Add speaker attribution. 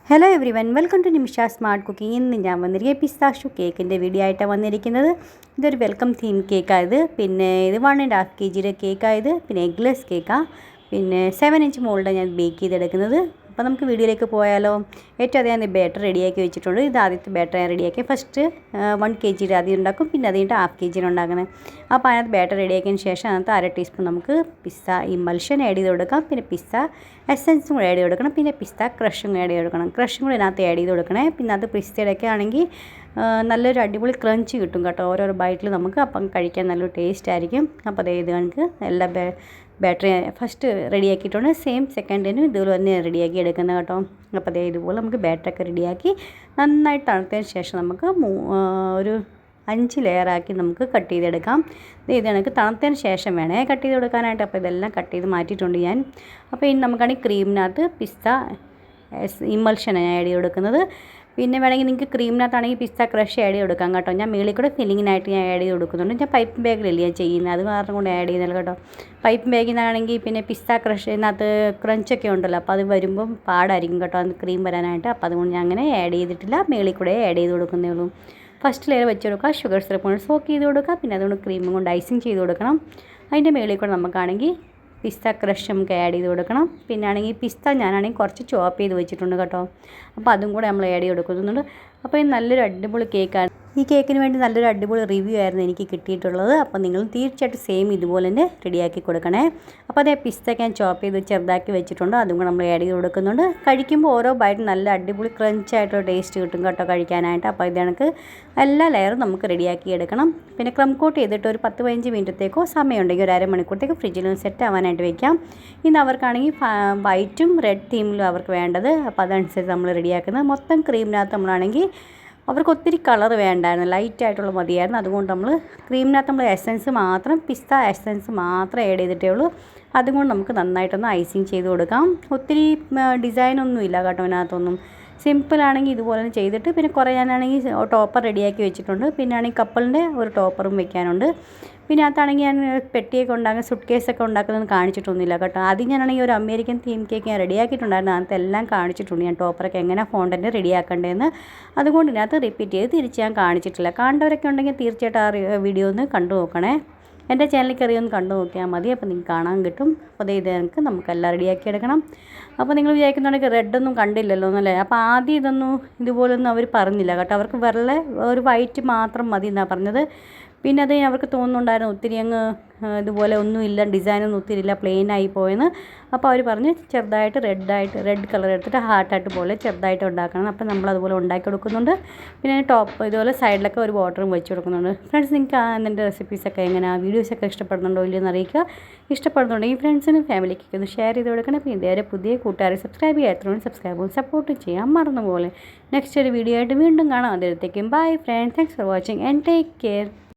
Speaker 1: Hello everyone, welcome to Nimisha smart cooking. ഇന്ന് ഞാൻ വന്നിരിക്കുക പിസ്താഷ്യൂ കേക്കിൻ്റെ വീഡിയോ ആയിട്ടാണ് വന്നിരിക്കുന്നത്. ഇതൊരു വെൽക്കം തീം കേക്കായത്. പിന്നെ ഇത് 1.5 kg കേക്കായത്. പിന്നെ എഗ്ലെസ് കേക്കാണ്. പിന്നെ 7 ഇഞ്ച് മോൾഡ് ഞാൻ ബേക്ക് ചെയ്തെടുക്കുന്നത്. അപ്പോൾ നമുക്ക് വീഡിയോയിലേക്ക് പോയാലോ. ഏറ്റവും ആദ്യം ഞാൻ ബാറ്റർ റെഡിയാക്കി വെച്ചിട്ടുണ്ട്. ഇത് ആദ്യത്തെ ബാറ്റർ ഞാൻ റെഡിയാക്കി. ഫസ്റ്റ് 1 kg ആദ്യം ഉണ്ടാക്കും, പിന്നെ അത് കഴിഞ്ഞിട്ട് 1/2 kg ഉണ്ടാക്കുന്നത്. അപ്പോൾ അതിനകത്ത് ബാറ്റർ റെഡിയാക്കിയതിന് ശേഷം അതിനകത്ത് 1/2 ടീസ്പൂൺ നമുക്ക് പിസ്ത ഇമൽഷൻ ആഡ് ചെയ്ത് കൊടുക്കാം. പിന്നെ പിസ്ത എസൻസും കൂടെ ആഡ് ചെയ്ത് കൊടുക്കണം. പിന്നെ പിസ്ത ക്രഷും ആഡ് ചെയ്ത് കൊടുക്കണം. ക്രഷും കൂടെ ഇതിനകത്ത് ആഡ് ചെയ്ത് കൊടുക്കണേ. പിന്നെ അത് പിസ്തയുടെയൊക്കെ ആണെങ്കിൽ നല്ലൊരു അടിപൊളി ക്രഞ്ച് കിട്ടും കേട്ടോ. ഓരോരോ ബൈറ്റിൽ നമുക്ക് അപ്പം കഴിക്കാൻ നല്ലൊരു ടേസ്റ്റ് ആയിരിക്കും. അപ്പോൾ അതേ ഇത് കണക്ക് എല്ലാ ബാറ്ററി ഫസ്റ്റ് റെഡിയാക്കിയിട്ടുണ്ട്. സെയിം സെക്കൻഡിനും ഇതുപോലെ തന്നെ റെഡിയാക്കി എടുക്കുന്നത് കേട്ടോ. അപ്പോൾ അതേ ഇതുപോലെ നമുക്ക് ബാറ്ററൊക്കെ റെഡിയാക്കി നന്നായിട്ട് തണുത്തതിന് ശേഷം നമുക്ക് ഒരു 5 ലെയറാക്കി നമുക്ക് കട്ട് ചെയ്തെടുക്കാം. ഇത് കണക്ക് തണുത്തതിന് ശേഷം വേണേ കട്ട് ചെയ്ത് കൊടുക്കാനായിട്ട്. അപ്പോൾ ഇതെല്ലാം കട്ട് ചെയ്ത് മാറ്റിയിട്ടുണ്ട് ഞാൻ. അപ്പോൾ ഇനി നമുക്കാണെങ്കിൽ ക്രീമിനകത്ത് പിസ്ത ഇമൽഷനാണ് ആഡ് ചെയ്ത് കൊടുക്കുന്നത്. പിന്നെ വേണമെങ്കിൽ നിങ്ങൾക്ക് ക്രീമിനകത്താണെങ്കിൽ പിസ്ത ക്രഷ് ആഡ് ചെയ്ത് കൊടുക്കാം കേട്ടോ. ഞാൻ മേളിൽ കൂടെ ഫില്ലിങ്ങിനായിട്ട് ഞാൻ ആഡ് ചെയ്ത് കൊടുക്കുന്നുണ്ട്. ഞാൻ പൈപ്പ് ബാഗിലല്ലേ ഞാൻ ചെയ്യുന്നത്, അത് കാരണം കൊണ്ട് ആഡ് ചെയ്യുന്നില്ല കേട്ടോ. പൈപ്പ് ബാഗിനാണെങ്കിൽ പിന്നെ പിസ്ത ക്രഷ് ഇതിനകത്ത് ക്രഞ്ചൊക്കെ ഉണ്ടല്ലോ, അപ്പോൾ അത് വരുമ്പം പാടായിരിക്കും കേട്ടോ അത് ക്രീം വരാനായിട്ട്. അപ്പോൾ അതുകൊണ്ട് ഞാൻ അങ്ങനെ ആഡ് ചെയ്തിട്ടില്ല, മേളിൽ കൂടെ ആഡ് ചെയ്ത് കൊടുക്കുന്നേ ഉള്ളൂ. ഫസ്റ്റ് ലെയർ വെച്ച് കൊടുക്കുക, ഷുഗർ സിറപ്പ് കൊണ്ട് സോക്ക് ചെയ്ത് കൊടുക്കുക. പിന്നെ അതുകൊണ്ട് ക്രീമും കൊണ്ട് ഐസിങ് ചെയ്ത് കൊടുക്കണം. അതിൻ്റെ മേളിൽ കൂടെ നമുക്കാണെങ്കിൽ പിസ്ത ക്രഷ് നമുക്ക് ആഡ് ചെയ്ത് കൊടുക്കണം. പിന്നെ ആണെങ്കിൽ പിസ്ത ഞാനാണെങ്കിൽ കുറച്ച് ചോപ്പ് ചെയ്ത് വെച്ചിട്ടുണ്ട് കേട്ടോ. അപ്പോൾ അതും കൂടെ നമ്മൾ ആഡ് ചെയ്ത് കൊടുക്കുന്നുണ്ട്. അപ്പോൾ ഇത് നല്ലൊരു അടിപൊളി കേക്കാണ്. ഈ കേക്കിന് വേണ്ടി നല്ലൊരു അടിപൊളി റിവ്യൂ ആയിരുന്നു എനിക്ക് കിട്ടിയിട്ടുള്ളത്. അപ്പോൾ നിങ്ങൾ തീർച്ചയായിട്ടും സെയിം ഇതുപോലെ തന്നെ റെഡിയാക്കി കൊടുക്കണേ. അപ്പോൾ അതേ പിസ്തയൊക്കെ ഞാൻ ചോപ്പ് ചെയ്ത് ചെറുതാക്കി വെച്ചിട്ടുണ്ട്, അതും കൂടെ നമ്മൾ ആഡ് ചെയ്ത് കൊടുക്കുന്നുണ്ട്. കഴിക്കുമ്പോൾ ഓരോ ബൈറ്റും നല്ല അടിപൊളി ക്രഞ്ചായിട്ടുള്ള ടേസ്റ്റ് കിട്ടും കേട്ടോ കഴിക്കാനായിട്ട്. അപ്പോൾ ഇത് കണക്ക് എല്ലാ ലെയറും നമുക്ക് റെഡിയാക്കി എടുക്കണം. പിന്നെ ക്രം കോട്ട് ചെയ്തിട്ട് ഒരു 10-15 മിനിറ്റത്തേക്കോ സമയമുണ്ടെങ്കിൽ ഒരു അരമണിക്കൂറത്തേക്ക് ഫ്രിഡ്ജിൽ സെറ്റ് ആവാനായിട്ട് വെക്കാം. ഇന്ന് അവർക്കാണെങ്കിൽ വൈറ്റും റെഡ് തീമിലും അവർക്ക് വേണ്ടത്. അപ്പോൾ അതനുസരിച്ച് നമ്മൾ റെഡിയാക്കുന്നത്. മൊത്തം ക്രീമിനകത്ത് നമ്മളാണെങ്കിൽ അവർക്ക് ഒത്തിരി കളർ വേണ്ടായിരുന്നു, ലൈറ്റായിട്ടുള്ള മതിയായിരുന്നു. അതുകൊണ്ട് നമ്മൾ ക്രീമിനകത്ത് നമ്മൾ എസൻസ് മാത്രം പിസ്ത എസൻസ് മാത്രം ആഡ് ചെയ്തിട്ടേ ഉള്ളൂ. അതുകൊണ്ട് നമുക്ക് നന്നായിട്ടൊന്ന് ഐസിങ് ചെയ്ത് കൊടുക്കാം. ഒത്തിരി ഡിസൈനൊന്നും ഇല്ല കേട്ടോ ഇതിനകത്തൊന്നും. സിമ്പിളാണെങ്കിൽ ഇതുപോലെ ചെയ്തിട്ട് പിന്നെ കുറേ ഞാനാണെങ്കിൽ ടോപ്പർ റെഡിയാക്കി വെച്ചിട്ടുണ്ട്. പിന്നെ ആണെങ്കിൽ കപ്പലിൻ്റെ ഒരു ടോപ്പറും വെക്കാനുണ്ട്. പിന്നെ അകത്താണെങ്കിൽ ഞാൻ പെട്ടിയൊക്കെ ഉണ്ടാക്കുന്ന സുട്ട് കേസൊക്കെ ഉണ്ടാക്കുന്നത് കാണിച്ചിട്ടൊന്നുമില്ല കേട്ടോ. ആദ്യം ഞാനാണെങ്കിൽ ഒരു അമേരിക്കൻ തീം കേക്ക് ഞാൻ റെഡിയാക്കിയിട്ടുണ്ടായിരുന്നു. അതിനകത്ത് എല്ലാം കാണിച്ചിട്ടുണ്ട് ഞാൻ ടോപ്പറൊക്കെ എങ്ങനെ ഫോണ്ടൻറ്റ് റെഡിയാക്കേണ്ടതെന്ന്. അതുകൊണ്ട് ഇതിനകത്ത് റിപ്പീറ്റ് ചെയ്ത് തിരിച്ച് ഞാൻ കാണിച്ചിട്ടില്ല. കണ്ടവരൊക്കെ ഉണ്ടെങ്കിൽ തീർച്ചയായിട്ടും ആ വീഡിയോ ഒന്ന് കണ്ടു നോക്കണേ. എൻ്റെ ചാനലിൽ കയറിയൊന്ന് കണ്ടു നോക്കിയാൽ മതി, അപ്പോൾ നിങ്ങൾക്ക് കാണാൻ കിട്ടും. അപ്പോൾ ഇത് കണക്ക് നമുക്കെല്ലാം റെഡിയാക്കി എടുക്കണം. അപ്പോൾ നിങ്ങൾ വിചാരിക്കുന്നുണ്ടെങ്കിൽ റെഡൊന്നും കണ്ടില്ലല്ലോ എന്നല്ലേ. അപ്പോൾ ആദ്യം ഇതൊന്നും ഇതുപോലൊന്നും അവർ പറഞ്ഞില്ല കേട്ടോ. അവർക്ക് വെറുതെ ഒരു വൈറ്റ് മാത്രം മതി എന്നാണ് പറഞ്ഞത്. പിന്നെ അത് അവർക്ക് തോന്നുന്നുണ്ടായിരുന്നു ഒത്തിരി അങ്ങ് ഇതുപോലെ ഒന്നുമില്ല, ഡിസൈനൊന്നും ഒത്തിരി ഇല്ല, പ്ലെയിൻ ആയി പോയെന്ന്. അപ്പോൾ അവർ പറഞ്ഞ് ചെറുതായിട്ട് റെഡ് കളർ എടുത്തിട്ട് ഹാർട്ടായിട്ട് പോലെ ചെറുതായിട്ട് ഉണ്ടാക്കണം. അപ്പോൾ നമ്മൾ അതുപോലെ ഉണ്ടാക്കി കൊടുക്കുന്നുണ്ട്. പിന്നെ ടോപ്പ് ഇതുപോലെ സൈഡിലൊക്കെ ഒരു ബോർഡറും വെച്ച് കൊടുക്കുന്നുണ്ട്. ഫ്രണ്ട്സ്, നിങ്ങൾക്ക് എൻ്റെ റെസിപ്പീസൊക്കെ എങ്ങനെയാണ്, വീഡിയോസൊക്കെ ഇഷ്ടപ്പെടുന്നുണ്ടോ ഇല്ലയെന്ന് അറിയിക്കുക. ഇഷ്ടപ്പെടുന്നുണ്ടെങ്കിൽ ഫ്രണ്ട്സിനും ഫാമിലിക്കൊക്കെ ഒന്ന് ഷെയർ ചെയ്ത് കൊടുക്കണം. പിന്നെ ഇതേവരെ പുതിയ കൂട്ടുകാരെ സബ്സ്ക്രൈബ് ചെയ്യാത്തതുകൊണ്ട് സബ്സ്ക്രൈബും സപ്പോർട്ടും ചെയ്യാൻ മറന്നു പോലെ. നെക്സ്റ്റ് ഒരു വീഡിയോ ആയിട്ട് വീണ്ടും കാണാം. അതിലത്തേക്കും bye friends, thanks for watching and take care.